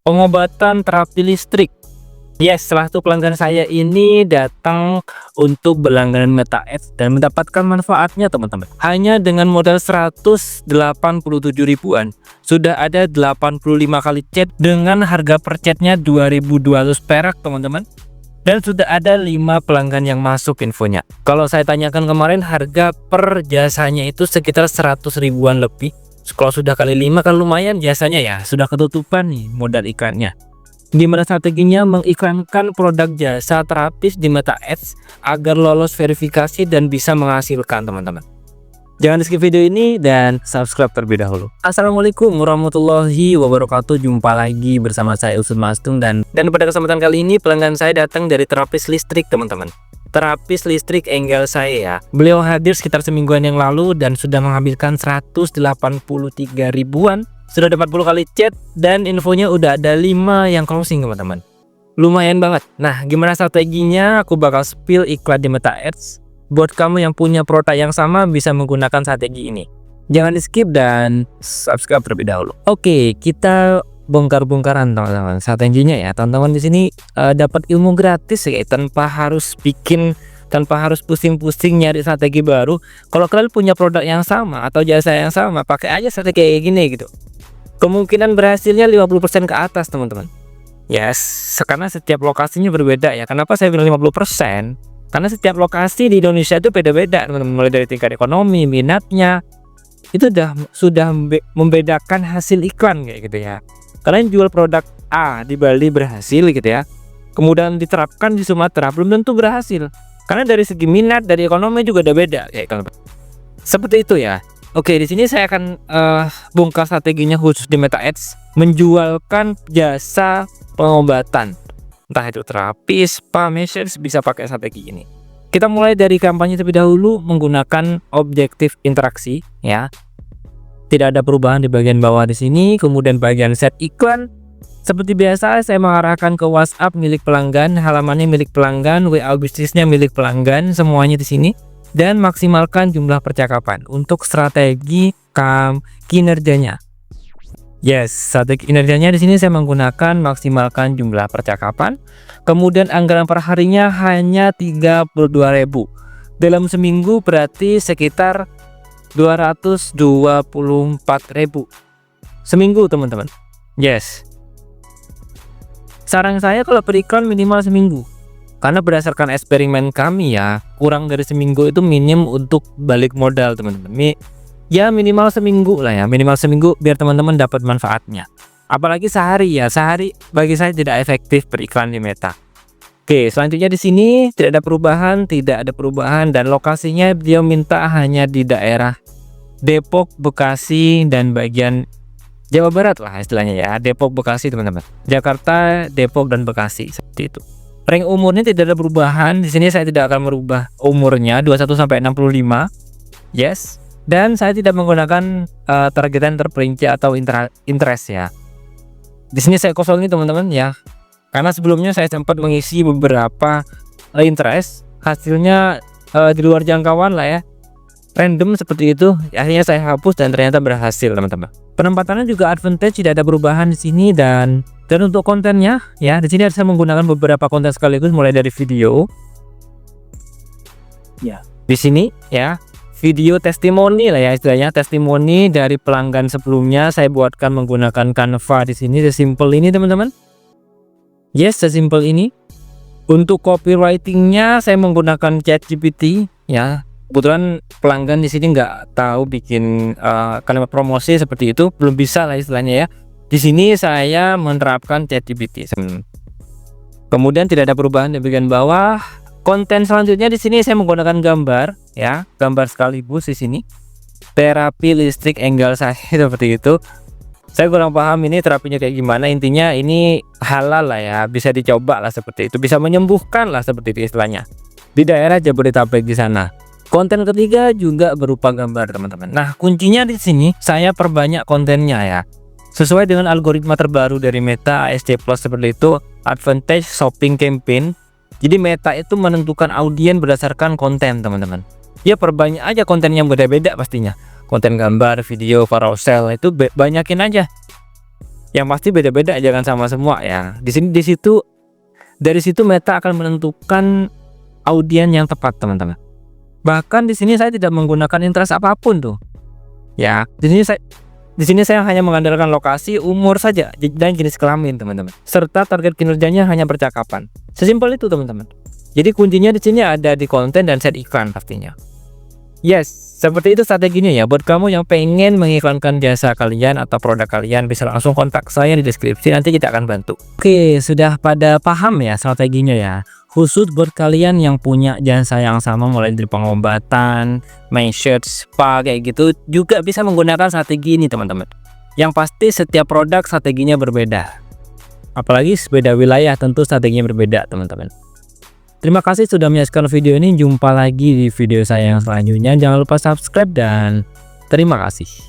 pengobatan terapi listrik. Yes, salah satu pelanggan saya ini datang untuk berlangganan Meta Ads dan mendapatkan manfaatnya teman-teman. Hanya dengan modal 187 ribuan, sudah ada 85 kali chat dengan harga per chatnya 2.200 perak teman-teman. Dan sudah ada 5 pelanggan yang masuk infonya. Kalau saya tanyakan kemarin, harga per jasanya itu sekitar 100 ribuan lebih. Kalau sudah kali 5 kan lumayan jasanya ya, sudah ketutupan nih modal iklannya. Gimana strateginya mengiklankan produk jasa terapis di Meta Ads agar lolos verifikasi dan bisa menghasilkan teman-teman. Jangan di skip video ini dan subscribe terlebih dahulu. Assalamualaikum warahmatullahi wabarakatuh. Jumpa lagi bersama saya Usut Mastung dan pada kesempatan kali ini pelanggan saya datang dari terapis listrik teman-teman. Terapis listrik Engel saya ya. Beliau hadir sekitar semingguan yang lalu dan sudah menghabiskan 183 ribuan. Sudah ada 40 kali chat dan infonya udah ada 5 yang closing teman-teman. Lumayan banget. Nah, gimana strateginya? Aku bakal spill iklan di Meta Ads. Buat kamu yang punya produk yang sama bisa menggunakan strategi ini. Jangan di skip dan subscribe terlebih dahulu. Oke, kita bongkar-bongkaran teman-teman. Strateginya ya, teman-teman di sini dapat ilmu gratis ya, tanpa harus pusing-pusing nyari strategi baru. Kalau kalian punya produk yang sama atau jasa yang sama, pakai aja strategi kayak gini gitu. Kemungkinan berhasilnya 50% ke atas teman-teman. Yes, karena setiap lokasinya berbeda ya. Kenapa saya bilang 50%? Karena setiap lokasi di Indonesia itu beda-beda teman-teman. Mulai dari tingkat ekonomi, minatnya, itu sudah membedakan hasil iklan kayak gitu ya. Kalian jual produk A di Bali berhasil gitu ya, kemudian diterapkan di Sumatera belum tentu berhasil. Karena dari segi minat, dari ekonomi juga udah beda kayak gitu. Seperti itu ya. Oke, di sini saya akan bongkar strateginya khusus di Meta Ads, menjualkan jasa pengobatan. Entah itu terapi, spa, massage, bisa pakai strategi ini. Kita mulai dari kampanye terlebih dahulu menggunakan objektif interaksi ya. Tidak ada perubahan di bagian bawah di sini. Kemudian bagian set iklan seperti biasa saya mengarahkan ke WhatsApp milik pelanggan, halamannya milik pelanggan, WA bisnisnya milik pelanggan, semuanya di sini. Dan maksimalkan jumlah percakapan untuk strategi kinerjanya. Yes, strategi kinerjanya di sini saya menggunakan maksimalkan jumlah percakapan. Kemudian anggaran per harinya hanya 32.000. Dalam seminggu berarti sekitar 224.000 seminggu teman-teman. Yes. Saran saya kalau beriklan minimal seminggu. Karena berdasarkan eksperimen kami ya, kurang dari seminggu itu minim untuk balik modal teman-teman. Ya minimal seminggu lah ya, minimal seminggu biar teman-teman dapat manfaatnya. Apalagi sehari ya, sehari bagi saya tidak efektif beriklan di Meta. Oke, selanjutnya di sini tidak ada perubahan dan lokasinya dia minta hanya di daerah Depok, Bekasi dan bagian Jawa Barat lah istilahnya ya, Depok, Bekasi teman-teman. Jakarta, Depok dan Bekasi seperti itu. Rank umurnya tidak ada perubahan. Di sini saya tidak akan merubah umurnya 21 sampai 65. Yes. Dan saya tidak menggunakan targetan terperinci atau interest ya. Di sini saya kosongin teman-teman ya. Karena sebelumnya saya sempat mengisi beberapa interest, hasilnya di luar jangkauan lah ya. Random seperti itu. Akhirnya saya hapus dan ternyata berhasil teman-teman. Penempatannya juga advantage, tidak ada perubahan di sini dan untuk kontennya ya, di sini saya menggunakan beberapa konten sekaligus mulai dari video. Ya, di sini ya, video testimoni lah ya istilahnya, testimoni dari pelanggan sebelumnya saya buatkan menggunakan Canva di sini, sesimpel ini teman-teman. Yes, sesimpel ini. Untuk copywritingnya saya menggunakan ChatGPT ya. Kebetulan pelanggan di sini nggak tahu bikin kalimat promosi seperti itu, belum bisa lah istilahnya ya. Di sini saya menerapkan ChatGPT. Kemudian tidak ada perubahan di bagian bawah. Konten selanjutnya di sini saya menggunakan gambar ya, gambar sekaligus di sini. Terapi listrik Engel saya seperti itu. Saya kurang paham ini terapinya kayak gimana. Intinya ini halal lah ya, bisa dicoba lah seperti itu, bisa menyembuhkan lah seperti itu istilahnya. Di daerah Jabodetabek di sana. Konten ketiga juga berupa gambar teman-teman. Nah, kuncinya di sini saya perbanyak kontennya ya. Sesuai dengan algoritma terbaru dari Meta ASC Plus seperti itu, Advantage Shopping Campaign. Jadi Meta itu menentukan audiens berdasarkan konten teman-teman. Ya perbanyak aja konten yang beda-beda pastinya. Konten gambar, video, carousel itu banyakin aja. Yang pasti beda-beda, jangan sama semua ya. Dari situ Meta akan menentukan audiens yang tepat, teman-teman. Bahkan di sini saya tidak menggunakan interest apapun tuh. Ya, di sini saya hanya mengandalkan lokasi, umur saja dan jenis kelamin, teman-teman. Serta target kinerjanya hanya percakapan. Sesimpel itu, teman-teman. Jadi kuncinya di sini ada di konten dan set iklan pastinya. Yes, seperti itu strateginya ya. Buat kamu yang pengen mengiklankan jasa kalian atau produk kalian, bisa langsung kontak saya di deskripsi, nanti kita akan bantu. Oke, sudah pada paham ya strateginya ya. Khusus buat kalian yang punya jasa yang sama, mulai dari pengobatan, massage, spa kayak gitu, juga bisa menggunakan strategi ini, teman-teman. Yang pasti setiap produk strateginya berbeda. Apalagi beda wilayah, tentu strateginya berbeda, teman-teman. Terima kasih sudah menyaksikan video ini. Jumpa lagi di video saya yang selanjutnya. Jangan lupa subscribe dan terima kasih.